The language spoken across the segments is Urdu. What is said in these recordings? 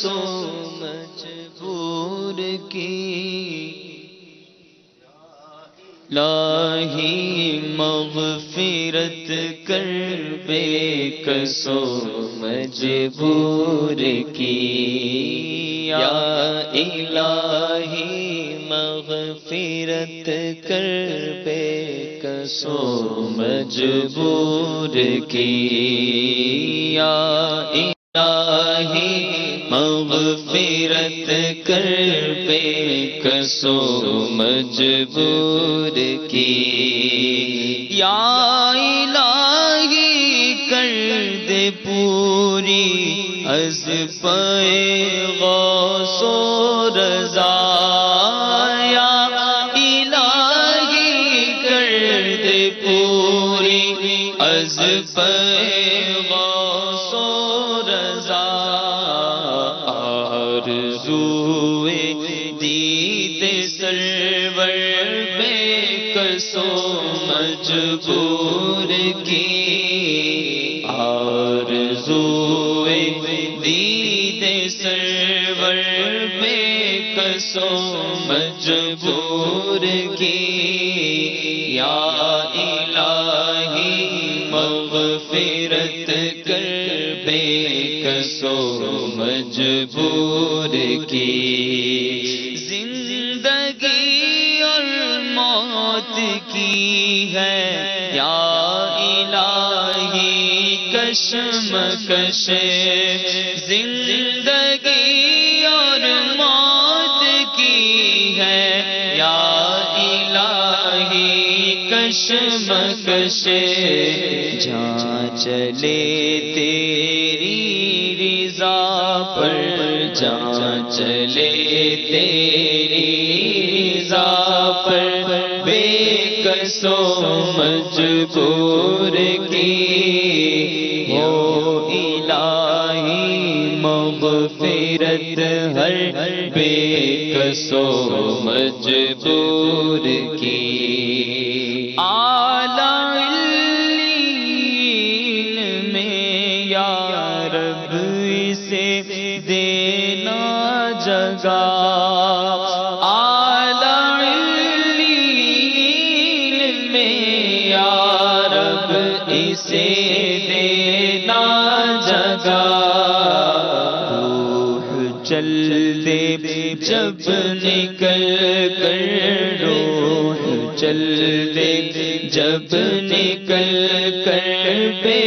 سو مجبور کی، الہی مغفرت کر بے کسو مجبور کی، یا الہی مغفرت کر بے کسو مجبور کی، یا الہی مغفرت کر بے کسو مجبور کی، یا الہی کر دے پوری از پے غوث و رضا، یا الہی کر دے پوری از پے غوث و رضا، آرزوئے دید سرور بے کسو مجبور کی، آرزوئے دید سرور بے کسو مجبور کی، یا الہی مغفرت کر بے کسو مجبور کی، زندگی اور موت کی ہے یا الہی کشمکش، زندگی اور موت کی ہے یا الہی کشمکش، جہاں چلے تیری رضا پر، جہاں چلے تیری رضا پر بے کسو مجبور کی، ہو الہی مغفرت ہر بے کسو مجبور کی، اعلیٰ علیین میں یا رب اسے دینا جگہ، اعلیٰ علیین میں یا رب اسے دینا جگہ، روح چل دے جب نکل کر، روح چل دے جب نکل کر بے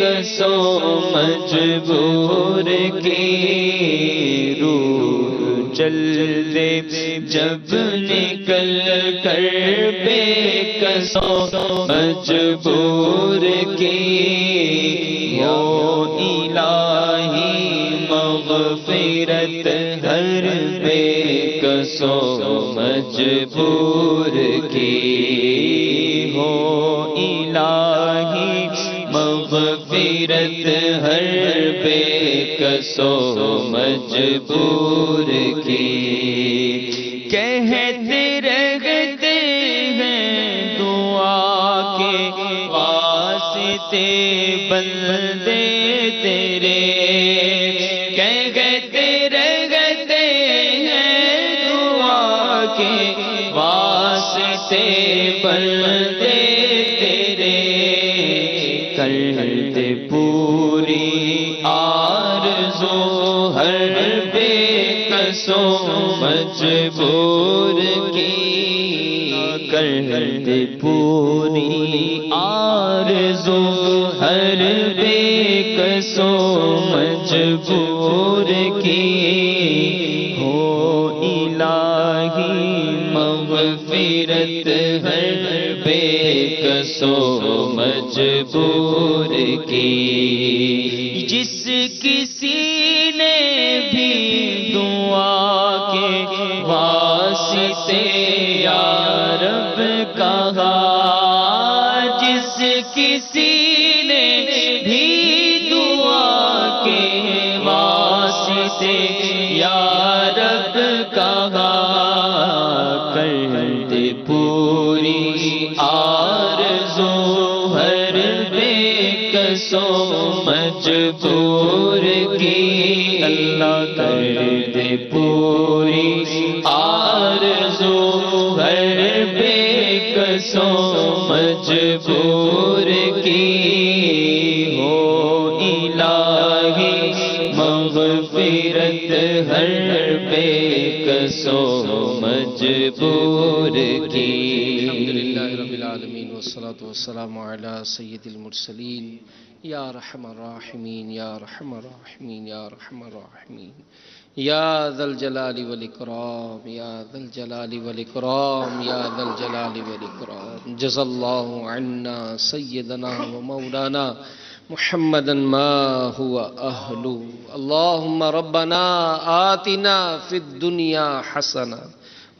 کسو مجبور کی، روح چل دے جب نکل کر بے کسو مجبور کی، یا الہی مغفرت ہر بے کسو مجبور کی، ہو الہی مغفرت ہر بے کسو مجبور کی، کہتے رہتے ہیں دعا کے واسطے بندے تیرے، کہتے رہتے ہیں دعا کے واسطے بندے تیرے، کر دے پوری آرزو ہر بے کسو مجبور کی، کر دے پوری آرزو ہر بے کسو مجبور کی، ہو الہی مغفرت ہر بے کسو مجبور کی، جس کسی نے بھی دعا کے واسطے یا رب کہا، جس کسی نے بھی دعا کے واسطے یا رب کہا، کر دے پوری آرزو ہر بے کسو مجبور کی، اللہ کر دے پوری آرزو ہر بے کسوں مجبور کی ہو الہی مغفرت ہر بے کسوں مجبور کی. الحمدللہ رب العالمین والصلاة والسلام علی سید المرسلین یا رحم الراحمین یا رحم الراحمین یا رحم الراحمین یا ذا الجلال والاکرام یا ذا الجلال والاکرام یا ذا الجلال والاکرام. جزا اللہ عنا سیدنا و مولانا محمدا ما هو اہلو. اللہم ربنا آتنا فی الدنیا حسنہ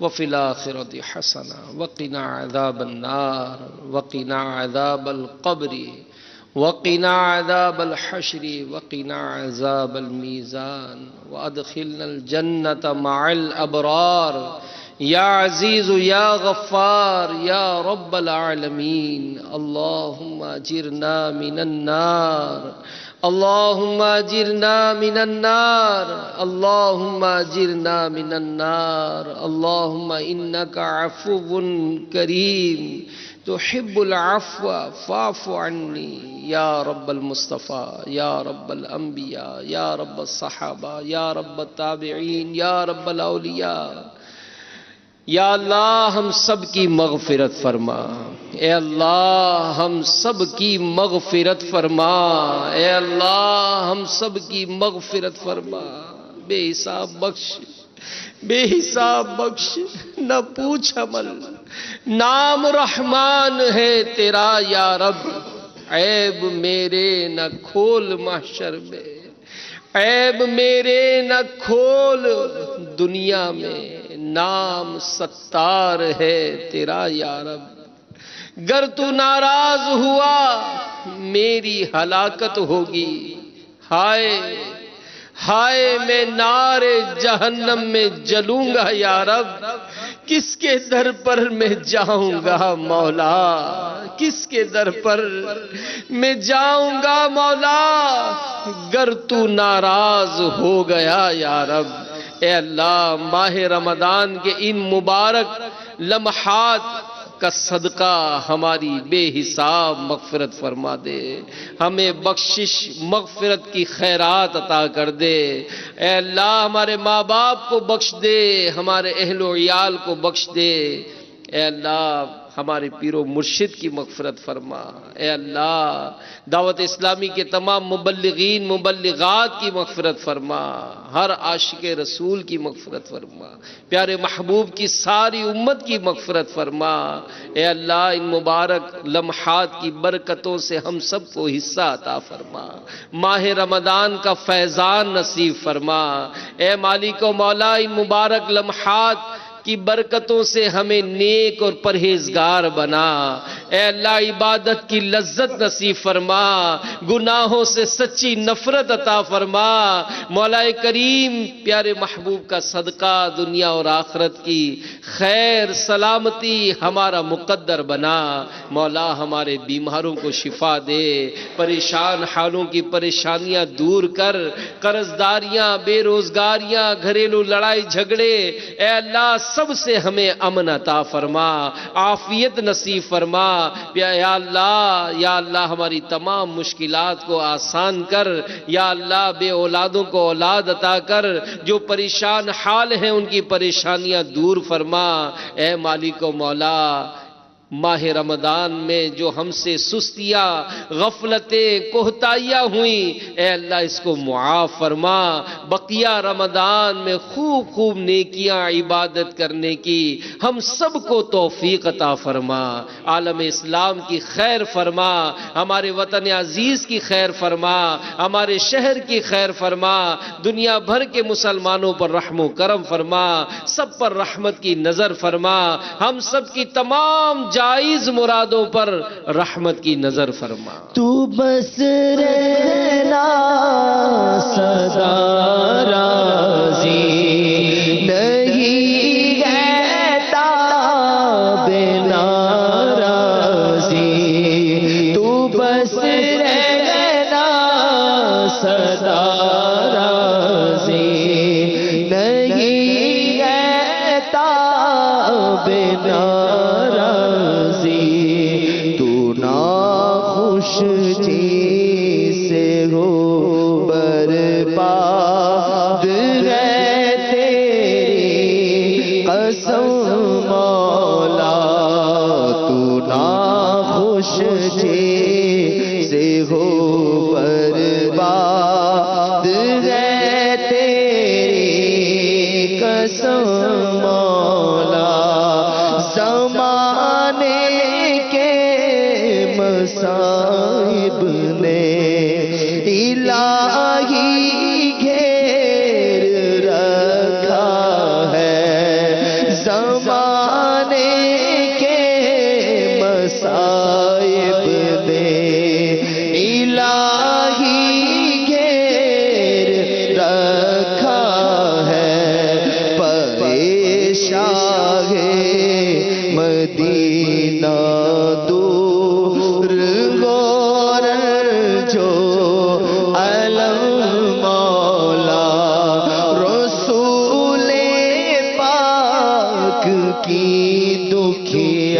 وفي الآخرة حسنة وقنا عذاب النار وقنا عذاب القبر وقنا عذاب الحشر وقنا عذاب الميزان وأدخلنا الجنة مع الأبرار يا عزيز يا غفار يا رب العالمين. اللهم أجرنا من النار اللهم اجرنا من النار اللهم اجرنا من النار. اللهم انك عفو كريم تحب العفو فاعف عني يا رب المصطفى يا رب الانبياء يا رب الصحابہ يا رب التابعین يا رب الاولیاء. یا اللہ ہم سب کی مغفرت فرما. اے اللہ ہم سب کی مغفرت فرما. اے اللہ ہم سب کی مغفرت فرما. بے حساب بخش بے حساب بخش. نہ پوچھ عمل نام رحمان ہے تیرا یا رب. عیب میرے نہ کھول محشر میں عیب میرے نہ کھول دنیا میں. نام ستار ہے تیرا یا رب. گر تو ناراض ہوا میری ہلاکت ہوگی. ہائے ہائے میں نار جہنم میں جلوں گا یا رب. کس کے در پر میں جاؤں گا مولا کس کے در پر میں جاؤں گا مولا. گر تو ناراض ہو گیا یا رب. اے اللہ ماہ رمضان کے ان مبارک لمحات کا صدقہ ہماری بے حساب مغفرت فرما دے. ہمیں بخشش مغفرت کی خیرات عطا کر دے. اے اللہ ہمارے ماں باپ کو بخش دے ہمارے اہل و عیال کو بخش دے. اے اللہ ہمارے پیر و مرشد کی مغفرت فرما. اے اللہ دعوت اسلامی کے تمام مبلغین مبلغات کی مغفرت فرما. ہر عاشق رسول کی مغفرت فرما. پیارے محبوب کی ساری امت کی مغفرت فرما. اے اللہ ان مبارک لمحات کی برکتوں سے ہم سب کو حصہ عطا فرما. ماہ رمضان کا فیضان نصیب فرما. اے مالک و مولا ان مبارک لمحات کی برکتوں سے ہمیں نیک اور پرہیزگار بنا. اے اللہ عبادت کی لذت نصیب فرما. گناہوں سے سچی نفرت عطا فرما. مولا کریم پیارے محبوب کا صدقہ دنیا اور آخرت کی خیر سلامتی ہمارا مقدر بنا. مولا ہمارے بیماروں کو شفا دے. پریشان حالوں کی پریشانیاں دور کر. قرضداریاں بے روزگاریاں گھریلو لڑائی جھگڑے اے اللہ سب سے ہمیں امن عطا فرما. عافیت نصیب فرما. یا اللہ ہماری تمام مشکلات کو آسان کر. یا اللہ بے اولادوں کو اولاد عطا کر. جو پریشان حال ہیں ان کی پریشانیاں دور فرما. اے مالک و مولا ماہ رمضان میں جو ہم سے سستیاں غفلتیں کوتاہیاں ہوئیں اے اللہ اس کو معاف فرما. بقیہ رمضان میں خوب خوب نیکیاں عبادت کرنے کی ہم سب کو توفیق عطا فرما. عالم اسلام کی خیر فرما. ہمارے وطن عزیز کی خیر فرما. ہمارے شہر کی خیر فرما. دنیا بھر کے مسلمانوں پر رحم و کرم فرما. سب پر رحمت کی نظر فرما. ہم سب کی تمام جائز مرادوں پر رحمت کی نظر فرما. تو بس رہنا سدا راضی نہیں ہے تاب ناراضی. تو بس رہنا سدا راضی ناراضی تو ناخوش جی سے ہو برباد ہے تیری قسم مولا تو ناخوش جی سے ہو برباد ہے تیری قسم مولا زمانے کے مصائب نے الہی گھیر رکھا ہے زمانے کے مصائب نے الہی گھیر رکھا ہے پریشان مدینہ دور غور جو علم مولا رسول پاک کی دکھیاری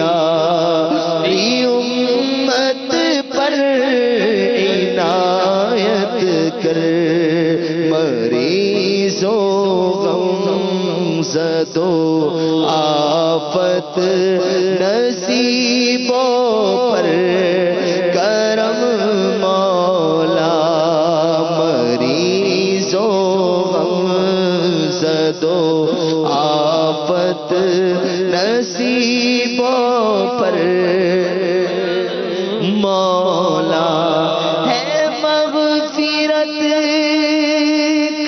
امت پر عنایت کر مریضوں غم زدوں آفت نصیبوں پر کرم مولا مریضوں غم زدوں آفت نصیبوں پر مولا ہے مغفرت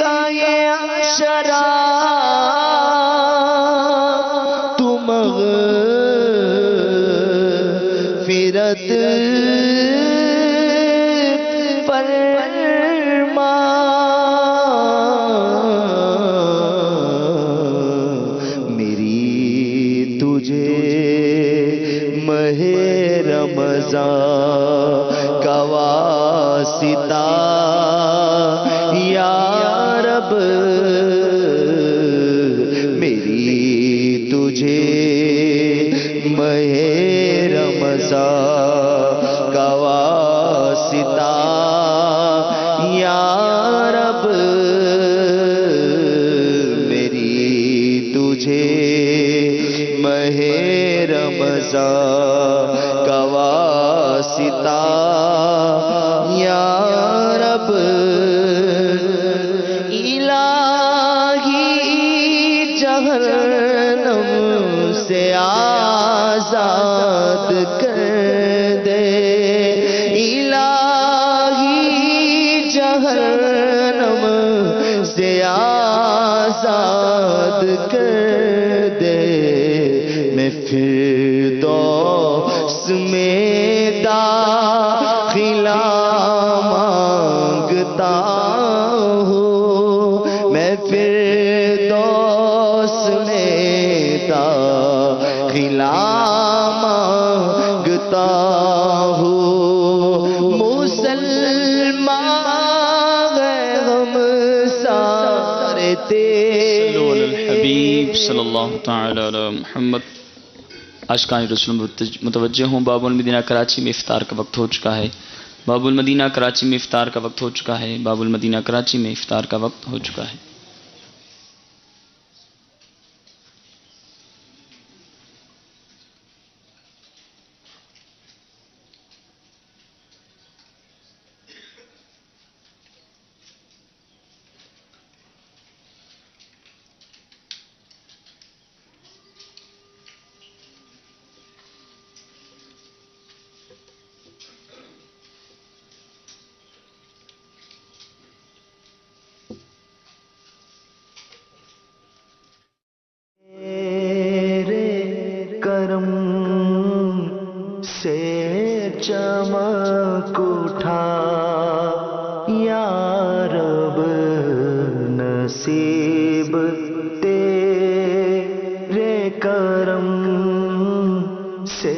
کا یہ عشرہ تو مغفرت فرما میری تجھے ماہ رمضان کا واسطہ یا رب میری تجھے ماہ رمضان کا واسطہ یا رب میری تجھے ماہ رمضان کا واسطہ یا رب الہی جہنم سے آزاد کر دے الہی جہنم سے آزاد کر دے میں فردوس میں داخلہ مانگتا ہوں میں فردوس میں داخلہ مانگتا ہوں مسلمان غم سارے صلو علی الحبیب صلی اللہ تعالی علی محمد. عاشقان رسول متوجہ ہوں. باب المدینہ کراچی میں افطار کا وقت ہو چکا ہے. باب المدینہ کراچی میں افطار کا وقت ہو چکا ہے. باب المدینہ کراچی میں افطار کا وقت ہو چکا ہے. کرم سے چمک اٹھا یا رب نصیب تیرے کرم سے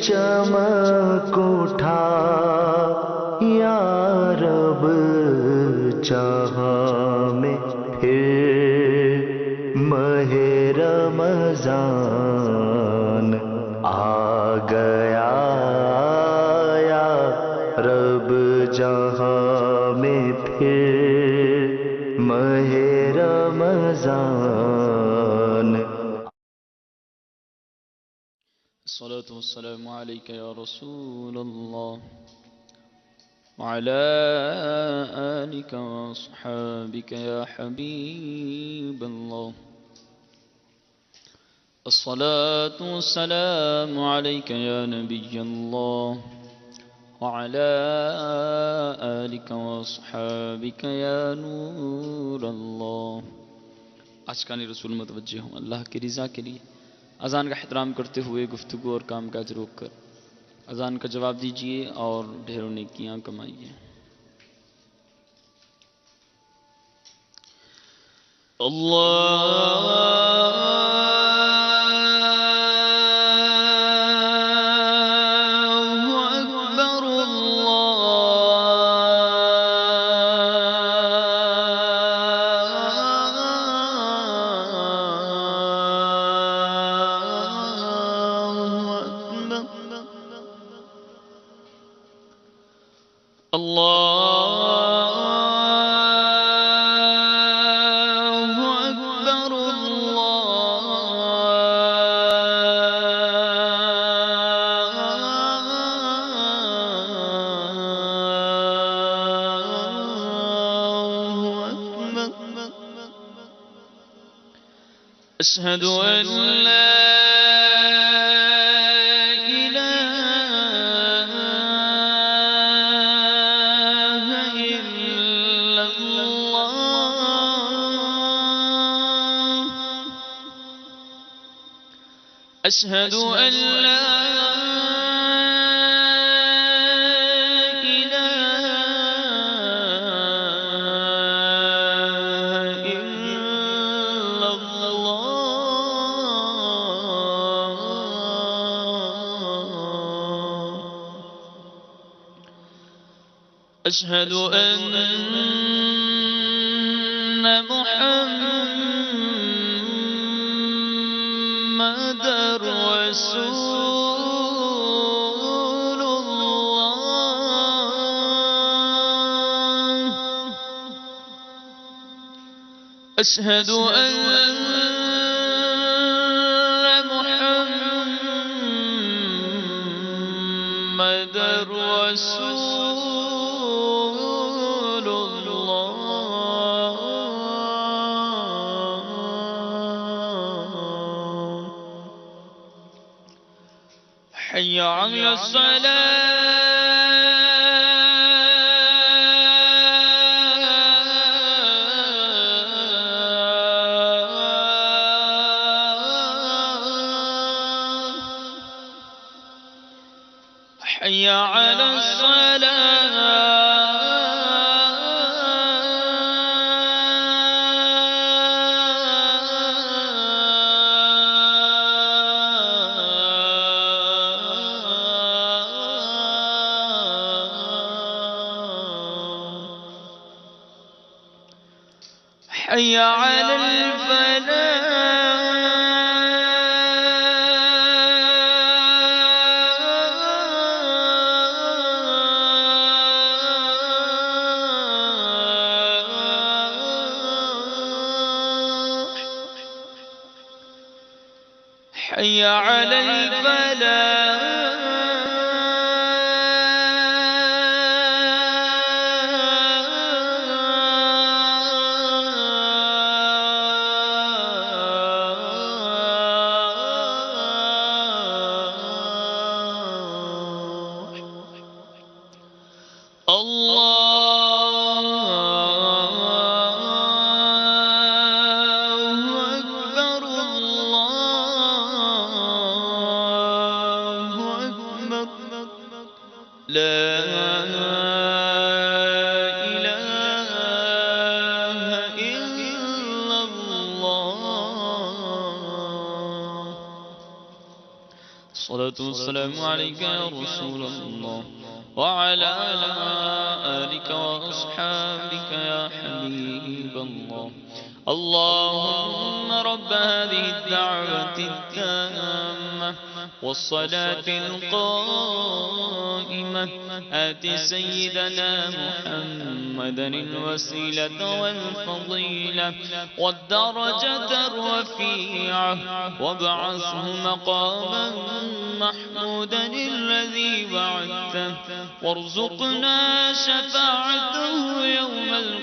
چمک اٹھا یا رب چاہا میں پھر ماہ رمضان آ گیا یا رب جہاں میں پھر ماہ رمضان. الصلاة والسلام عليك يا رسول الله وعلى آلك وأصحابك يا حبيب الله. الصلاة والسلام عليك يا نبي الله وعلى آلك وأصحابك يا نور الله. عاشقان رسول متوجہ ہوں اللہ کی رضا کے لیے. اذان کا احترام کرتے ہوئے گفتگو اور کام کاج روک کر اذان کا جواب دیجیے اور ڈھیروں نیکیاں کمائیے. أشهد أن لا إله إلا الله. أشهد أن لا أشهد أن محمدًا رسول الله. أشهد أن محمدًا رسول حي على الصلاة حي على حي على الفلاح حي على الصلاة والسلام عليك يا رسول الله وعلى آلك وأصحابك يا حبيب الله. اللهم رب هذه الدعوة التامة والصلاة القائمة آت سيدنا محمدا الوسيلة والفضيلة والدرجة الرفيعة وابعثه مقاما محمودا الذي وعدته وارزقنا شفاعته يوم